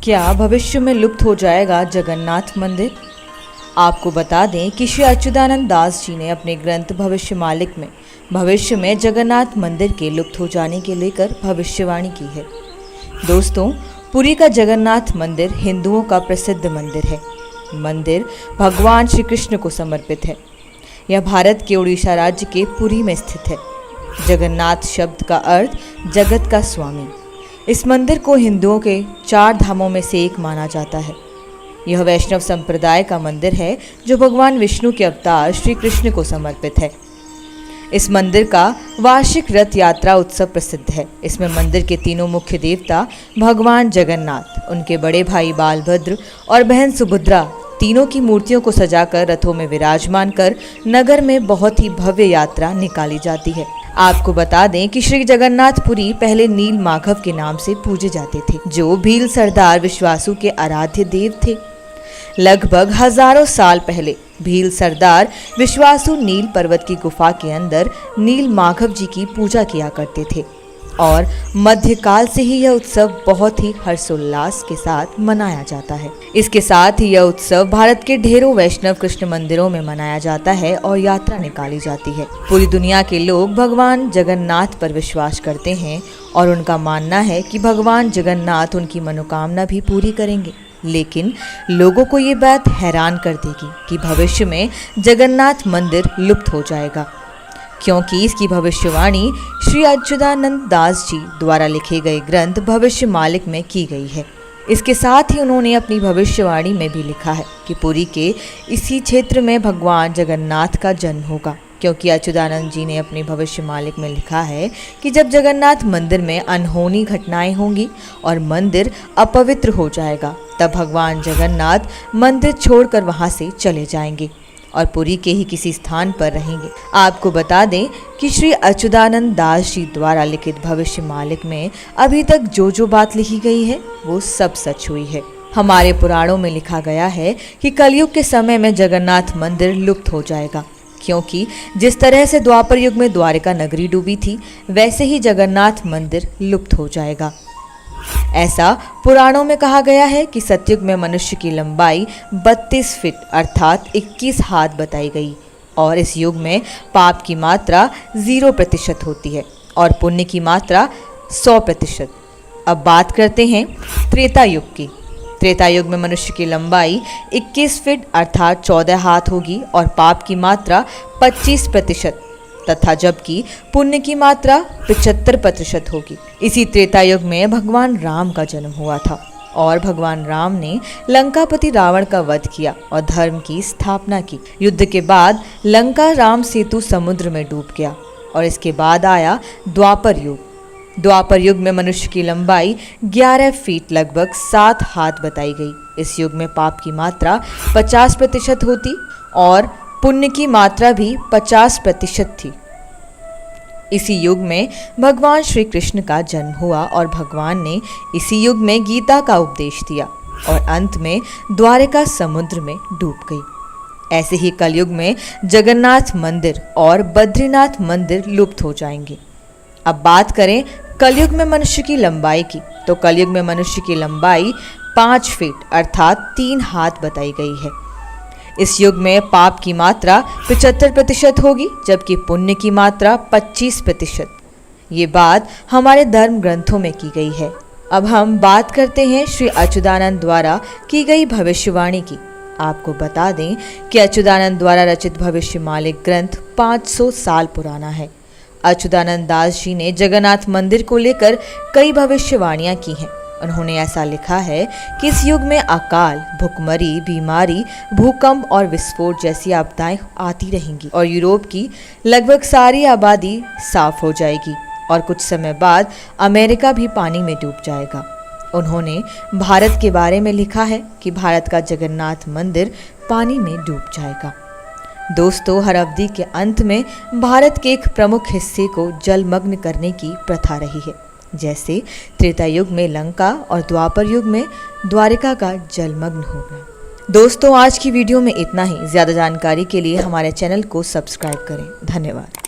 क्या भविष्य में लुप्त हो जाएगा जगन्नाथ मंदिर? आपको बता दें कि श्री अच्युतानंद दास जी ने अपने ग्रंथ भविष्यमालिक में भविष्य में जगन्नाथ मंदिर के लुप्त हो जाने के लेकर भविष्यवाणी की है। दोस्तों, पुरी का जगन्नाथ मंदिर हिंदुओं का प्रसिद्ध मंदिर है। मंदिर भगवान श्री कृष्ण को समर्पित है। यह भारत के उड़ीसा राज्य के पुरी में स्थित है। जगन्नाथ शब्द का अर्थ जगत का स्वामी। इस मंदिर को हिंदुओं के 4 धामों में से एक माना जाता है। यह वैष्णव संप्रदाय का मंदिर है जो भगवान विष्णु के अवतार श्री कृष्ण को समर्पित है। इस मंदिर का वार्षिक रथ यात्रा उत्सव प्रसिद्ध है। इसमें मंदिर के तीनों मुख्य देवता भगवान जगन्नाथ, उनके बड़े भाई बालभद्र और बहन सुभद्रा तीनों की मूर्तियों को सजाकर रथों में विराजमान कर नगर में बहुत ही भव्य यात्रा निकाली जाती है। आपको बता दें कि श्री जगन्नाथपुरी पहले नील माधव के नाम से पूजे जाते थे, जो भील सरदार विश्वासु के आराध्य देव थे। लगभग हजारों साल पहले भील सरदार विश्वासु नील पर्वत की गुफा के अंदर नील माधव जी की पूजा किया करते थे और मध्यकाल से ही यह उत्सव बहुत ही हर्षोल्लास के साथ मनाया जाता है। इसके साथ ही यह उत्सव भारत के ढेरों वैष्णव कृष्ण मंदिरों में मनाया जाता है और यात्रा निकाली जाती है। पूरी दुनिया के लोग भगवान जगन्नाथ पर विश्वास करते हैं और उनका मानना है कि भगवान जगन्नाथ उनकी मनोकामना भी पूरी करेंगे। लेकिन लोगों को ये बात हैरान कर देगी कि भविष्य में जगन्नाथ मंदिर लुप्त हो जाएगा, क्योंकि इसकी भविष्यवाणी श्री अच्युतानंद दास जी द्वारा लिखे गए ग्रंथ भविष्यमालिक में की गई है। इसके साथ ही उन्होंने अपनी भविष्यवाणी में भी लिखा है कि पुरी के इसी क्षेत्र में भगवान जगन्नाथ का जन्म होगा, क्योंकि अच्युतानंद जी ने अपनी भविष्यमालिक में लिखा है कि जब जगन्नाथ मंदिर में अनहोनी घटनाएं होंगी और मंदिर अपवित्र हो जाएगा, तब भगवान जगन्नाथ मंदिर छोड़कर वहां से चले जाएंगे और पुरी के ही किसी स्थान पर रहेंगे। आपको बता दें कि श्री अच्युतानंद दास जी द्वारा लिखित भविष्यमालिक में अभी तक जो बात लिखी गई है वो सब सच हुई है। हमारे पुराणों में लिखा गया है कि कलयुग के समय में जगन्नाथ मंदिर लुप्त हो जाएगा, क्योंकि जिस तरह से द्वापर युग में द्वारिका नगरी डूबी थी, वैसे ही जगन्नाथ मंदिर लुप्त हो जाएगा। ऐसा पुराणों में कहा गया है कि सतयुग में मनुष्य की लंबाई 32 फीट अर्थात 21 हाथ बताई गई और इस युग में पाप की मात्रा 0% होती है और पुण्य की मात्रा 100%। अब बात करते हैं त्रेता युग की। त्रेता युग में मनुष्य की लंबाई 21 फीट अर्थात 14 हाथ होगी और पाप की मात्रा 25% तथा जबकि पुण्य की मात्रा 75% होगी। इसी त्रेता युग में भगवान राम का जन्म हुआ था और भगवान राम ने लंकापति रावण का वध किया और धर्म की स्थापना की। युद्ध के बाद लंका राम सेतु समुद्र में डूब गया और इसके बाद आया द्वापर युग। द्वापर युग में मनुष्य की लंबाई 11 फीट लगभग 7 हाथ बताई गई। इस युग में पाप की मात्रा 50% होती और पुण्य की मात्रा भी 50% थी। इसी युग में भगवान श्री कृष्ण का जन्म हुआ और भगवान ने इसी युग में गीता का उपदेश दिया और अंत में द्वारिका समुद्र में डूब गई। ऐसे ही कलयुग में जगन्नाथ मंदिर और बद्रीनाथ मंदिर लुप्त हो जाएंगे। अब बात करें कलयुग में मनुष्य की लंबाई की, तो कलयुग में मनुष्य की लंबाई 5 फीट अर्थात 3 हाथ बताई गई है। इस युग में पाप की मात्रा 75% होगी, जबकि पुण्य की मात्रा 25%। ये बात हमारे धर्म ग्रंथों में की गई है। अब हम बात करते हैं श्री अच्युतानंद द्वारा की गई भविष्यवाणी की। आपको बता दें कि अच्युतानंद द्वारा रचित भविष्यमालिक ग्रंथ 500 साल पुराना है। अच्युतानंद दास जी ने जगन्नाथ मंदिर को लेकर कई भविष्यवाणियां की हैं। उन्होंने ऐसा लिखा है कि इस युग में अकाल, भुखमरी, बीमारी, भूकंप और विस्फोट जैसी आपदाएं आती रहेंगी और यूरोप की लगभग सारी आबादी साफ हो जाएगी और कुछ समय बाद अमेरिका भी पानी में डूब जाएगा। उन्होंने भारत के बारे में लिखा है कि भारत का जगन्नाथ मंदिर पानी में डूब जाएगा। दोस्तों, हर अवधि के अंत में भारत के एक प्रमुख हिस्से को जलमग्न करने की प्रथा रही है, जैसे त्रेता युग में लंका और द्वापर युग में द्वारिका का जलमग्न हो गया। दोस्तों, आज की वीडियो में इतना ही। ज़्यादा जानकारी के लिए हमारे चैनल को सब्सक्राइब करें। धन्यवाद।